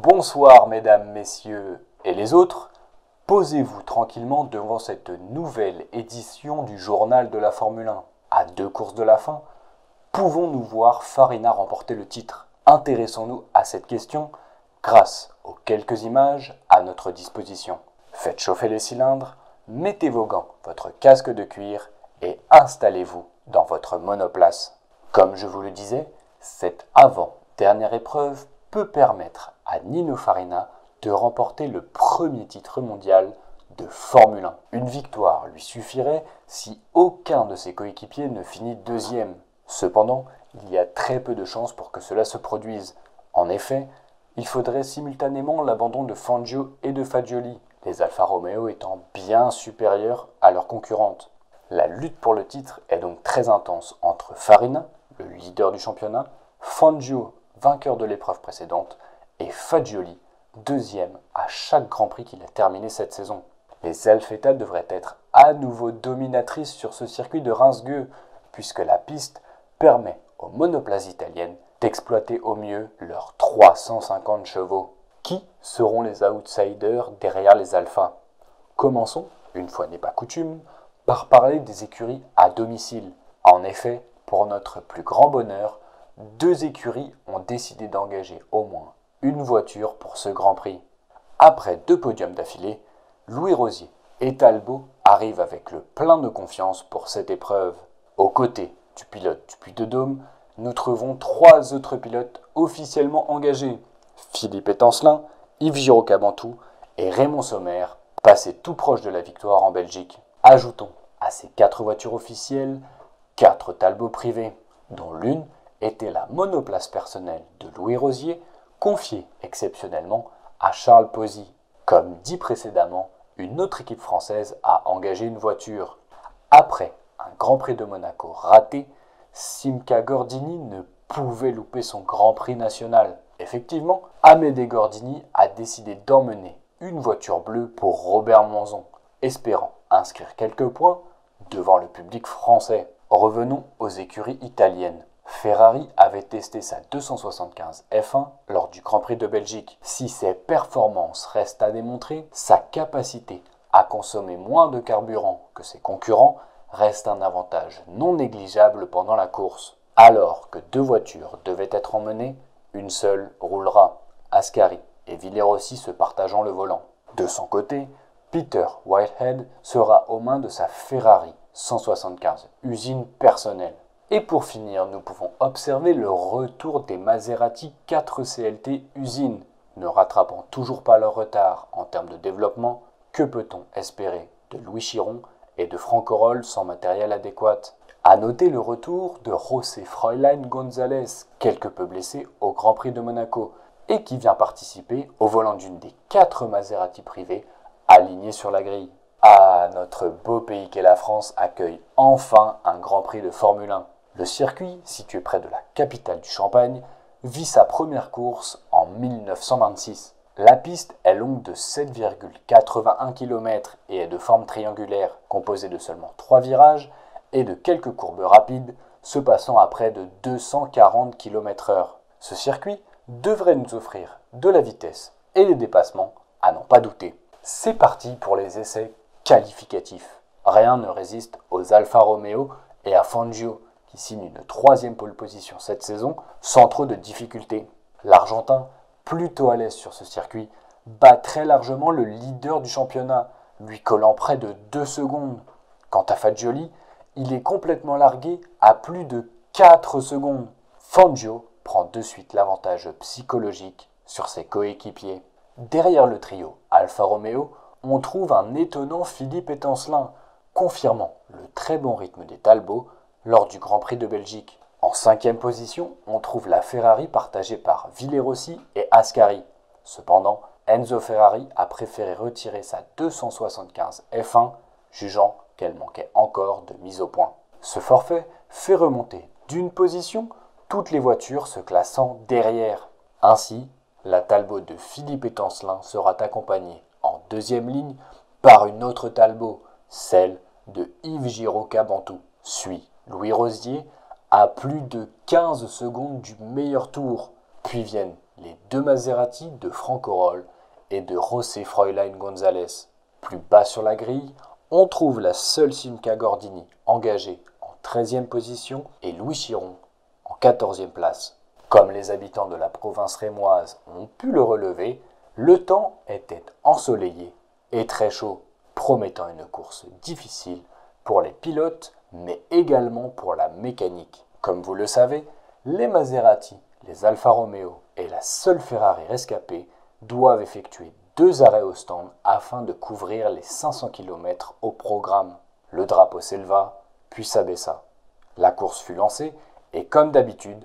Bonsoir mesdames, messieurs et les autres, posez-vous tranquillement devant cette nouvelle édition du journal de la Formule 1. À 2 courses de la fin, pouvons-nous voir Farina remporter le titre? Intéressons-nous à cette question grâce aux quelques images à notre disposition. Faites chauffer les cylindres, mettez vos gants, votre casque de cuir et installez-vous dans votre monoplace. Comme je vous le disais, cette avant-dernière épreuve peut permettre à Nino Farina de remporter le premier titre mondial de Formule 1. Une victoire lui suffirait si aucun de ses coéquipiers ne finit deuxième. Cependant, il y a très peu de chances pour que cela se produise. En effet, il faudrait simultanément l'abandon de Fangio et de Fagioli, les Alfa Romeo étant bien supérieurs à leurs concurrentes. La lutte pour le titre est donc très intense entre Farina, le leader du championnat, Fangio, vainqueur de l'épreuve précédente, et Fagioli, deuxième à chaque Grand Prix qu'il a terminé cette saison. Les Alfetta devraient être à nouveau dominatrices sur ce circuit de Reims-Gueux, puisque la piste permet aux monoplaces italiennes d'exploiter au mieux leurs 350 chevaux. Qui seront les outsiders derrière les Alpha? Commençons, une fois n'est pas coutume, par parler des écuries à domicile. En effet, pour notre plus grand bonheur, 2 écuries ont décidé d'engager au moins une voiture pour ce Grand Prix. Après 2 podiums d'affilée, Louis Rosier et Talbot arrivent avec le plein de confiance pour cette épreuve. Aux côtés du pilote du Puy-de-Dôme, nous trouvons 3 autres pilotes officiellement engagés. Philippe Étancelin, Yves Giraud-Cabantous et Raymond Sommer, passés tout proche de la victoire en Belgique. Ajoutons à ces 4 voitures officielles 4 Talbot privés, dont l'une était la monoplace personnelle de Louis Rosier, confiée exceptionnellement à Charles Pozzi. Comme dit précédemment, une autre équipe française a engagé une voiture. Après un Grand Prix de Monaco raté, Simca Gordini ne pouvait louper son Grand Prix national. Effectivement, Amédée Gordini a décidé d'emmener une voiture bleue pour Robert Monzon, espérant inscrire quelques points devant le public français. Revenons aux écuries italiennes. Ferrari avait testé sa 275 F1 lors du Grand Prix de Belgique. Si ses performances restent à démontrer, sa capacité à consommer moins de carburant que ses concurrents reste un avantage non négligeable pendant la course. Alors que 2 voitures devaient être emmenées, une seule roulera, Ascari et Villierossi se partageant le volant. De son côté, Peter Whitehead sera aux mains de sa Ferrari 175, usine personnelle. Et pour finir, nous pouvons observer le retour des Maserati 4 CLT usine. Ne rattrapant toujours pas leur retard en termes de développement, que peut-on espérer de Louis Chiron et de Franco Roll sans matériel adéquat? A noter le retour de José Froilan González, quelque peu blessé au Grand Prix de Monaco, et qui vient participer au volant d'une des 4 Maserati privées alignées sur la grille. Ah, notre beau pays qu'est la France accueille enfin un Grand Prix de Formule 1. Le circuit, situé près de la capitale du Champagne, vit sa première course en 1926. La piste est longue de 7,81 km et est de forme triangulaire, composée de seulement 3 virages et de quelques courbes rapides, se passant à près de 240 km/h. Ce circuit devrait nous offrir de la vitesse et des dépassements à n'en pas douter. C'est parti pour les essais qualificatifs. Rien ne résiste aux Alfa Romeo et à Fangio, qui signe une 3e pole position cette saison sans trop de difficultés. L'Argentin, plutôt à l'aise sur ce circuit, bat très largement le leader du championnat, lui collant près de 2 secondes. Quant à Fagioli, il est complètement largué à plus de 4 secondes. Fangio prend de suite l'avantage psychologique sur ses coéquipiers. Derrière le trio Alfa Romeo, on trouve un étonnant Philippe Étancelin, confirmant le très bon rythme des Talbot lors du Grand Prix de Belgique. En 5e position, on trouve la Ferrari partagée par Villierossi et Ascari. Cependant, Enzo Ferrari a préféré retirer sa 275 F1, jugeant qu'elle manquait encore de mise au point. Ce forfait fait remonter d'une position toutes les voitures se classant derrière. Ainsi, la Talbot de Philippe Étancelin sera accompagnée en 2e ligne par une autre Talbot, celle de Yves Giraud-Cabantous. Suit Louis Rosier à plus de 15 secondes du meilleur tour. Puis viennent les 2 Maserati de Franco Roll et de José Froilan González. Plus bas sur la grille, on trouve la seule Simca Gordini engagée en 13e position et Louis Chiron en 14e place. Comme les habitants de la province rémoise ont pu le relever, le temps était ensoleillé et très chaud, promettant une course difficile pour les pilotes, mais également pour la mécanique. Comme vous le savez, les Maserati, les Alfa Romeo et la seule Ferrari rescapée doivent effectuer 2 arrêts au stand afin de couvrir les 500 km au programme. Le drapeau s'éleva, puis s'abaissa. La course fut lancée et comme d'habitude,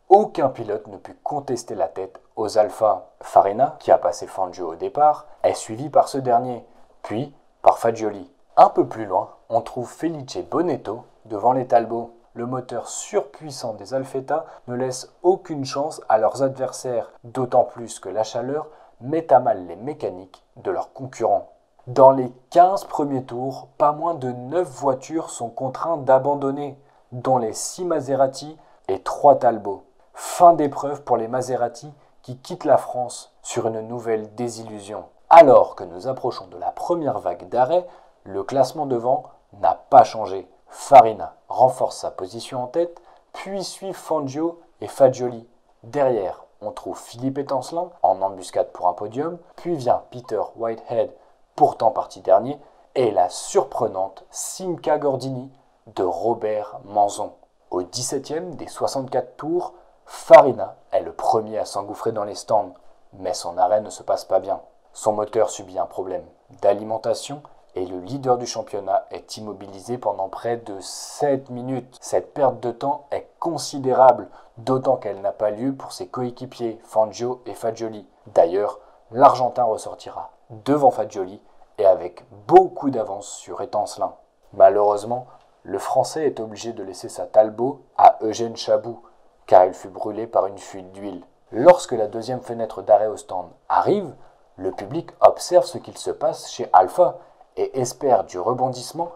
aucun pilote ne put contester la tête aux Alfa. Farina, qui a passé Fangio au départ, est suivi par ce dernier, puis par Fagioli. Un peu plus loin, on trouve Felice Bonetto devant les Talbot. Le moteur surpuissant des Alfetta ne laisse aucune chance à leurs adversaires, d'autant plus que la chaleur met à mal les mécaniques de leurs concurrents. Dans les 15 premiers tours, pas moins de 9 voitures sont contraintes d'abandonner, dont les 6 Maserati et 3 Talbot. Fin d'épreuve pour les Maserati qui quittent la France sur une nouvelle désillusion. Alors que nous approchons de la première vague d'arrêt, le classement devant n'a pas changé. Farina renforce sa position en tête, puis suivent Fangio et Fagioli. Derrière, on trouve Philippe Étancelin en embuscade pour un podium, puis vient Peter Whitehead, pourtant parti dernier, et la surprenante Simca Gordini de Robert Manzon. Au 17e des 64 tours, Farina est le premier à s'engouffrer dans les stands, mais son arrêt ne se passe pas bien. Son moteur subit un problème d'alimentation et le leader du championnat est immobilisé pendant près de 7 minutes. Cette perte de temps est considérable, d'autant qu'elle n'a pas lieu pour ses coéquipiers Fangio et Fagioli. D'ailleurs, l'Argentin ressortira devant Fagioli et avec beaucoup d'avance sur Étancelin. Malheureusement, le Français est obligé de laisser sa Talbot à Eugène Chabou, car il fut brûlé par une fuite d'huile. Lorsque la deuxième fenêtre d'arrêt au stand arrive, le public observe ce qu'il se passe chez Alpha et espère du rebondissement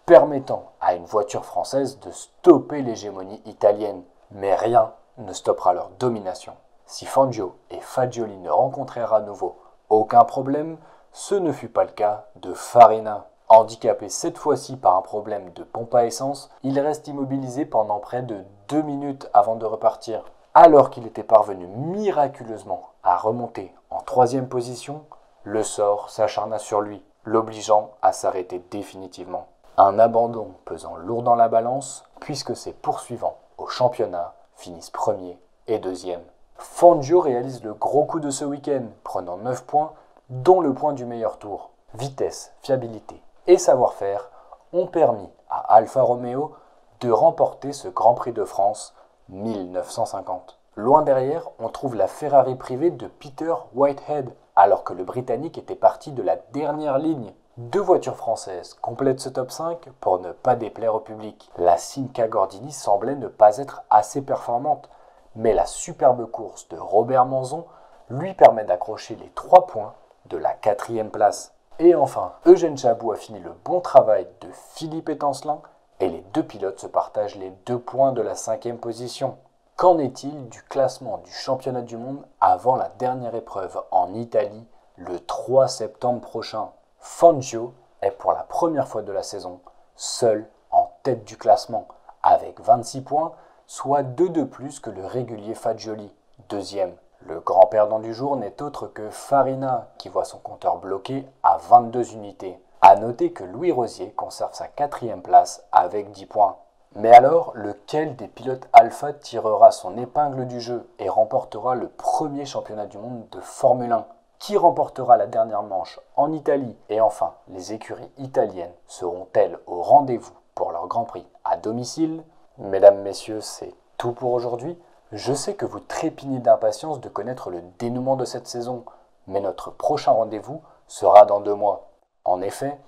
permettant à une voiture française de stopper l'hégémonie italienne. Mais rien ne stoppera leur domination. Si Fangio et Fagioli ne rencontrèrent à nouveau aucun problème, ce ne fut pas le cas de Farina. Handicapé cette fois-ci par un problème de pompe à essence, il reste immobilisé pendant près de 2 minutes avant de repartir. Alors qu'il était parvenu miraculeusement à remonter en 3e position, le sort s'acharna sur lui, l'obligeant à s'arrêter définitivement. Un abandon pesant lourd dans la balance, puisque ses poursuivants au championnat finissent 1er et 2e. Fangio réalise le gros coup de ce week-end, prenant 9 points, dont le point du meilleur tour. Vitesse, fiabilité et savoir-faire ont permis à Alfa Romeo de remporter ce Grand Prix de France 1950. Loin derrière, on trouve la Ferrari privée de Peter Whitehead, alors que le Britannique était parti de la dernière ligne. 2 voitures françaises complètent ce top 5 pour ne pas déplaire au public. La Simca Gordini semblait ne pas être assez performante, mais la superbe course de Robert Manzon lui permet d'accrocher les 3 points de la 4e place. Et enfin, Eugène Chabou a fini le bon travail de Philippe Étancelin et les 2 pilotes se partagent les 2 points de la 5e position. Qu'en est-il du classement du championnat du monde avant la dernière épreuve en Italie le 3 septembre prochain? Fangio est pour la première fois de la saison seul en tête du classement avec 26 points, soit 2 de plus que le régulier Fagioli, 2e. Le grand perdant du jour n'est autre que Farina qui voit son compteur bloqué à 22 unités. A noter que Louis Rosier conserve sa 4e place avec 10 points. Mais alors, lequel des pilotes Alpha tirera son épingle du jeu et remportera le premier championnat du monde de Formule 1? Qui remportera la dernière manche en Italie? Et enfin, les écuries italiennes seront-elles au rendez-vous pour leur Grand Prix à domicile? Mesdames, messieurs, c'est tout pour aujourd'hui. Je sais que vous trépignez d'impatience de connaître le dénouement de cette saison, mais notre prochain rendez-vous sera dans 2 mois. En effet,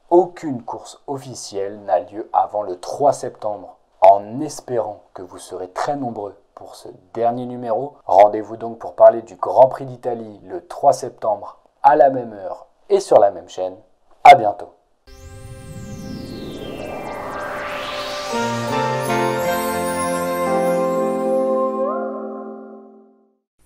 aucune course officielle n'a lieu avant le 3 septembre. En espérant que vous serez très nombreux pour ce dernier numéro, rendez-vous donc pour parler du Grand Prix d'Italie le 3 septembre à la même heure et sur la même chaîne. À bientôt.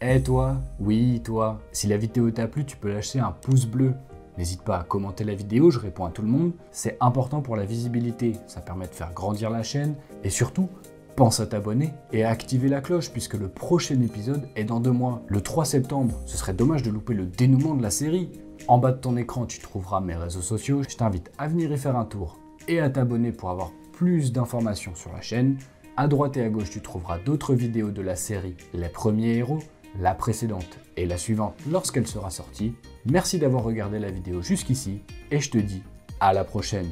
Eh toi, oui toi, si la vidéo t'a plu, tu peux lâcher un pouce bleu. N'hésite pas à commenter la vidéo, je réponds à tout le monde. C'est important pour la visibilité, ça permet de faire grandir la chaîne. Et surtout, pense à t'abonner et à activer la cloche puisque le prochain épisode est dans 2 mois, le 3 septembre. Ce serait dommage de louper le dénouement de la série. En bas de ton écran, tu trouveras mes réseaux sociaux. Je t'invite à venir y faire un tour et à t'abonner pour avoir plus d'informations sur la chaîne. À droite et à gauche, tu trouveras d'autres vidéos de la série Les Premiers Héros, la précédente et la suivante lorsqu'elle sera sortie. Merci d'avoir regardé la vidéo jusqu'ici et je te dis à la prochaine.